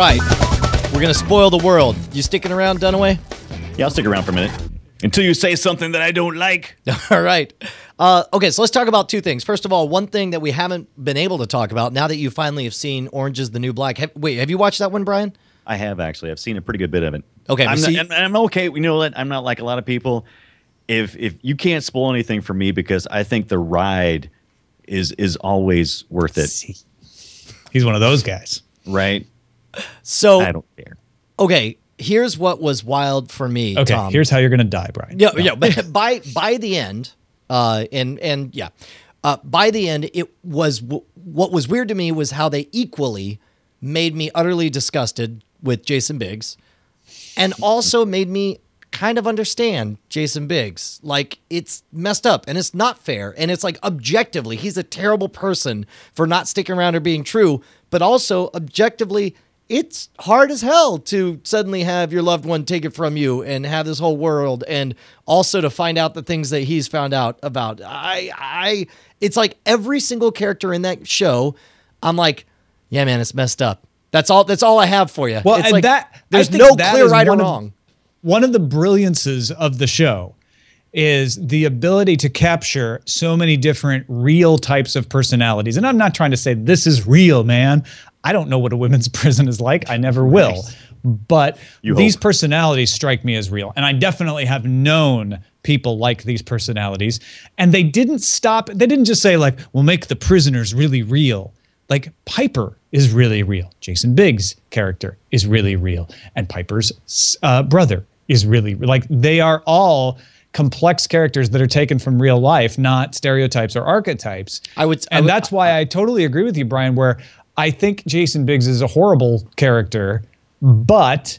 right. We're going to spoil the world. You sticking around, Dunaway? Yeah, I'll stick around for a minute. Until you say something that I don't like. All right. Okay, so let's talk about two things. First of all, one thing that we haven't been able to talk about now that you finally have seen Orange is the New Black. Wait, have you watched that one, Brian? I have, actually. I've seen a pretty good bit of it. Okay. I'm okay. You know what? I'm not like a lot of people. If you can't spoil anything for me, because I think the ride is always worth it. He's one of those guys. Right? So I don't care. Okay, here's what was wild for me, Okay, Tom. here's how you're going to die, Brian. Yeah, no. But by the end, by the end, it was what was weird to me was how they equally made me utterly disgusted with Jason Biggs, and also made me kind of understand Jason Biggs. Like, it's messed up and it's not fair, and it's like objectively he's a terrible person for not sticking around or being true, but also objectively it's hard as hell to suddenly have your loved one take it from you and have this whole world, and also to find out the things that he's found out about. It's like every single character in that show, I'm like, yeah, man, it's messed up. That's all I have for you. Well, it's and like, there's I think no that clear is right or one of- wrong. One of the brilliances of the show is the ability to capture so many different real types of personalities. And I'm not trying to say this is real, man. I don't know what a women's prison is like. I never will. But these personalities strike me as real. And I definitely have known people like these personalities. And they didn't stop. They didn't just say, like, we'll make the prisoners really real. Like, Piper is really real. Jason Biggs' character is really real. And Piper's brother is really, like, they are all complex characters that are taken from real life, not stereotypes or archetypes. That's why I totally agree with you, Brian, where I think Jason Biggs is a horrible character, but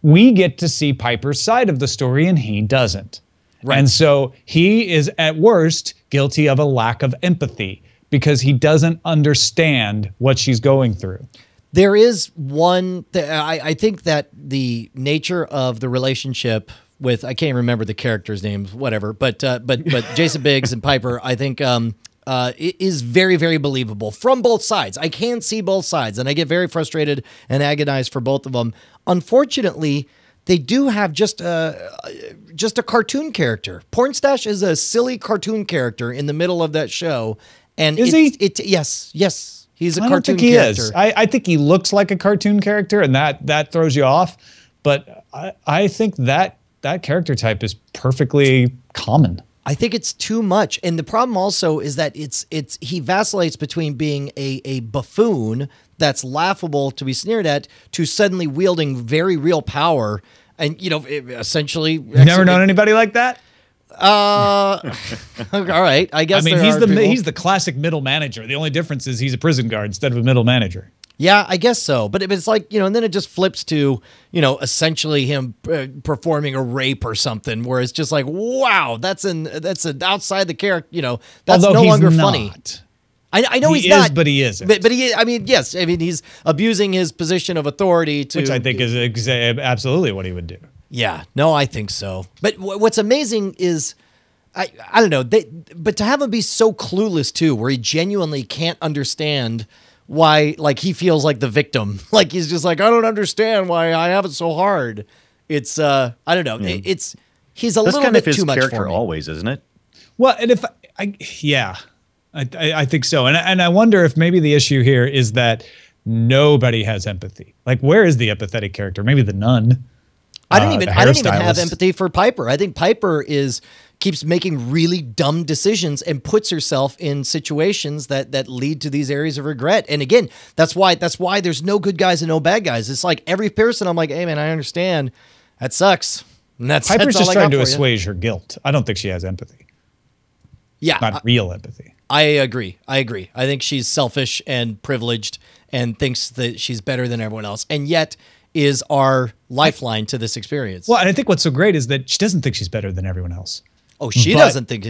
we get to see Piper's side of the story and he doesn't. Right. And so he is at worst guilty of a lack of empathy because he doesn't understand what she's going through. There is one, I think that the nature of the relationship with, I can't remember the characters' names, whatever, but Jason Biggs and Piper, I think it is very, very believable from both sides. I can see both sides, and I get very frustrated and agonized for both of them. Unfortunately, they do have just a cartoon character. Pornstache is a silly cartoon character in the middle of that show. And is he? Yes. He's a I cartoon don't think he character. is. I think he looks like a cartoon character, and that throws you off. But I think that character type is perfectly common. I think it's too much. And the problem also is that he vacillates between being a buffoon that's laughable to be sneered at to suddenly wielding very real power. And, essentially... You've never known anybody like that? All right. I guess he's the classic middle manager. The only difference is he's a prison guard instead of a middle manager. Yeah, I guess so. But it's like, and then it just flips to, essentially him performing a rape or something, where it's just like, wow, that's an outside the character, that's Although no he's longer not. funny. I know he's is, not, but he isn't. But yes. I mean, he's abusing his position of authority to, which I think is absolutely what he would do. Yeah, no, I think so. But what's amazing is, I don't know, but to have him be so clueless too, where he genuinely can't understand why, like, he feels like the victim. Like, he's just like, I don't understand why I have it so hard. It's, I don't know. Yeah. He's a little kind bit of his too much character for me. Always, isn't it? Well, and I think so. And I wonder if maybe the issue here is that nobody has empathy. Like, where is the empathetic character? Maybe the nun. I don't even have empathy for Piper. I think Piper keeps making really dumb decisions and puts herself in situations that lead to these areas of regret. And again, that's why there's no good guys and no bad guys. It's like every person I'm like, hey man, I understand. That sucks. And Piper's just trying to assuage her guilt. I don't think she has empathy. Yeah. Not real empathy. I agree. I think she's selfish and privileged and thinks that she's better than everyone else. And yet is our lifeline to this experience. Well, and I think what's so great is that she doesn't think she's better than everyone else. Oh, she doesn't think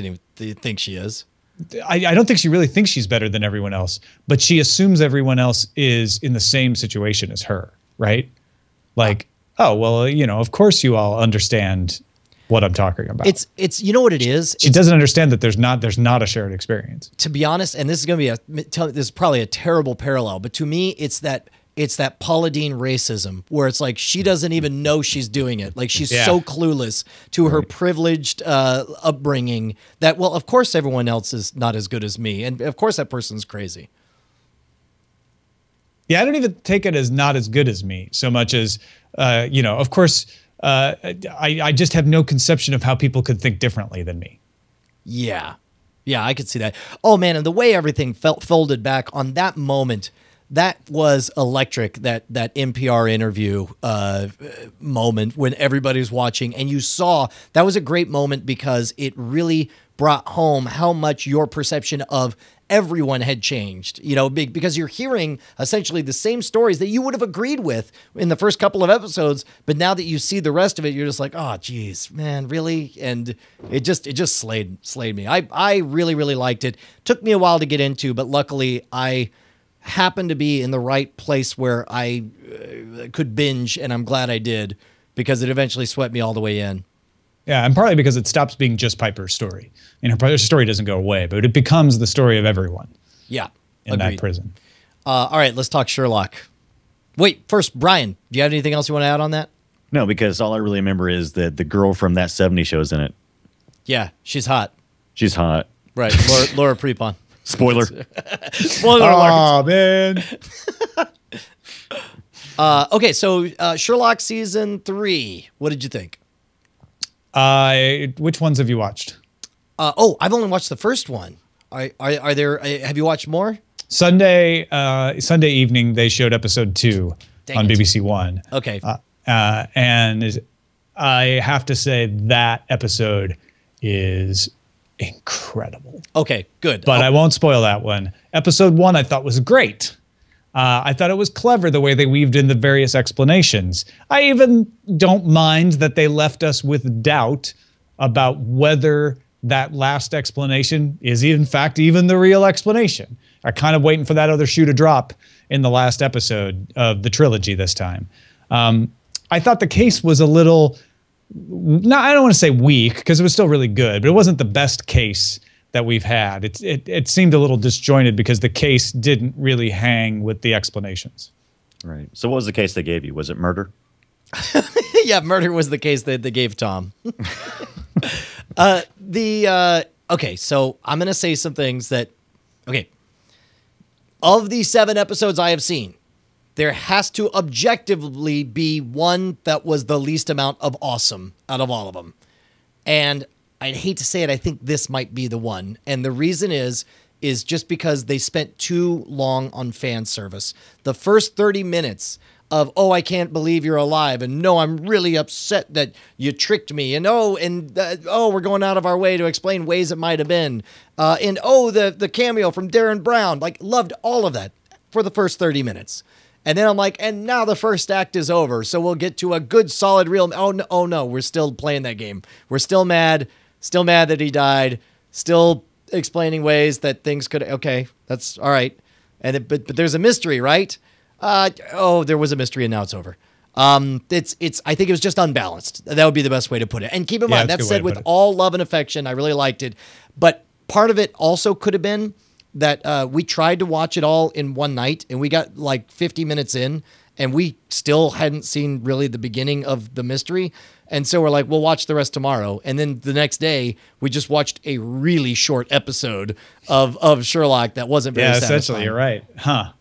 she is. I don't think she really thinks she's better than everyone else, but she assumes everyone else is in the same situation as her, right? Like, oh, well, of course you all understand what I'm talking about. It's you know what it is? She doesn't understand that there's not a shared experience. To be honest, and this is going to be this is probably a terrible parallel, but to me, it's that it's that Paula Deen racism where it's like she doesn't even know she's doing it. Like she's so clueless to her privileged upbringing that, well, of course everyone else is not as good as me. And of course that person's crazy. Yeah, I don't even take it as not as good as me so much as, of course, I just have no conception of how people could think differently than me. Yeah. Yeah, I could see that. Oh, man, and the way everything folded back on that moment, that was electric, that NPR interview moment when everybody's watching. And you saw that was a great moment because it really brought home how much your perception of everyone had changed, because you're hearing essentially the same stories that you would have agreed with in the first couple of episodes. But now that you see the rest of it, you're just like, oh, geez, man, really? And it just slayed me. I really, really liked it. Took me a while to get into, but luckily I happened to be in the right place where I could binge, and I'm glad I did because it eventually swept me all the way in. Yeah, and partly because it stops being just Piper's story. Her story doesn't go away, but it becomes the story of everyone. Yeah, in that prison. All right, let's talk Sherlock. Wait, first, Brian, do you have anything else you want to add on that? No, because all I really remember is that the girl from That 70 Show is in it. Yeah, she's hot. She's hot. Right, Laura Prepon. Spoiler. Spoiler alert. Oh, man. Okay, so Sherlock season 3. What did you think? Which ones have you watched? I've only watched the first one. Are there? Have you watched more? Sunday evening they showed episode 2 on BBC One. Okay, and I have to say that episode is incredible. Okay, good. But I won't spoil that one. Episode 1 I thought was great. I thought it was clever the way they weaved in the various explanations. I even don't mind that they left us with doubt about whether that last explanation is in fact even the real explanation. I'm kind of waiting for that other shoe to drop in the last episode of the trilogy this time. I thought the case was a little, I don't want to say weak because it was still really good, but it wasn't the best case that we've had. It seemed a little disjointed because the case didn't really hang with the explanations. Right. So what was the case they gave you? Was it murder? Yeah, murder was the case that they gave Tom. Okay, so I'm going to say some things that, okay, of the 7 episodes I have seen, there has to objectively be one that was the least amount of awesome out of all of them. And I'd hate to say it, I think this might be the one. And the reason is just because they spent too long on fan service. The first 30 minutes of, oh, I can't believe you're alive, and no, I'm really upset that you tricked me, and we're going out of our way to explain ways it might have been, and the cameo from Darren Brown, like, loved all of that for the first 30 minutes. And then I'm like, and now the first act is over, so we'll get to a good, solid, real, oh no, we're still playing that game. We're still mad that he died, still explaining ways that things could, okay, that's all right. But there's a mystery, right? There was a mystery and now it's over. I think it was just unbalanced. That would be the best way to put it. And keep in mind, that said with all love and affection, I really liked it. But part of it also could have been that we tried to watch it all in one night and we got like 50 minutes in and we still hadn't seen really the beginning of the mystery. And so we're like, we'll watch the rest tomorrow. And then the next day, we just watched a really short episode of Sherlock that wasn't very satisfying. Essentially, you're right. Huh.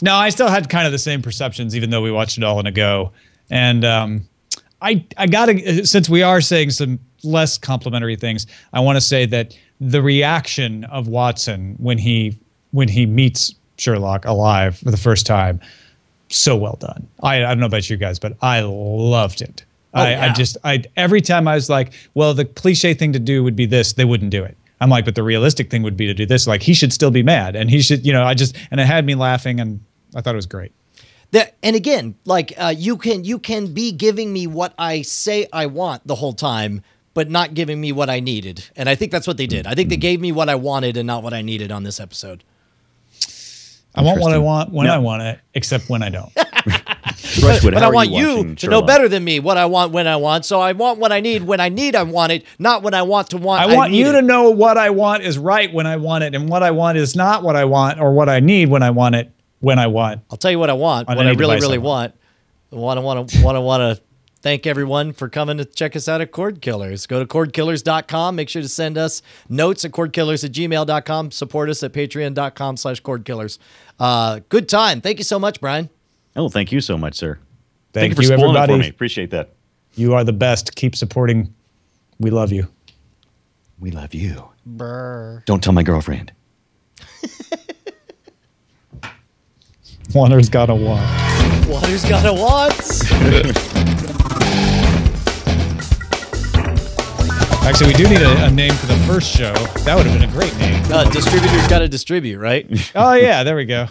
No, I still had kind of the same perceptions, even though we watched it all in a go. And I gotta, since we are saying some less complimentary things, I want to say that the reaction of Watson when he meets Sherlock alive for the first time, so well done. I don't know about you guys, but I loved it. Every time I was like, well, the cliche thing to do would be this, they wouldn't do it. I'm like, but the realistic thing would be to do this. Like, he should still be mad, and he should, and it had me laughing, and I thought it was great. And again, like, you can be giving me what I say I want the whole time, but not giving me what I needed. And I think that's what they did. I think they gave me what I wanted and not what I needed on this episode. I want what I want when I want it, except when I don't. But I want you to know better than me what I want when I want. So I want what I need when I need I want it, not when I want to want. I want you to know what I want is right when I want it, and what I want is not what I want or what I need when I want it. when I want. I'll tell you what I want. On What I any really, device really I want. Want to thank everyone for coming to check us out at Cord Killers. Go to cordkillers.com. Make sure to send us notes at cordkillers@gmail.com. Support us at patreon.com/cordkillers. Good time. Thank you so much, Brian. Oh, thank you so much, sir. Thank you you, for spoiling it everybody. for me. Appreciate that. You are the best. Keep supporting. We love you. We love you. Brr. Don't tell my girlfriend. Water's got a want. Water's got a want. Actually, we do need a name for the first show. That would have been a great name. Distributor's got to distribute, right? Oh, yeah. There we go.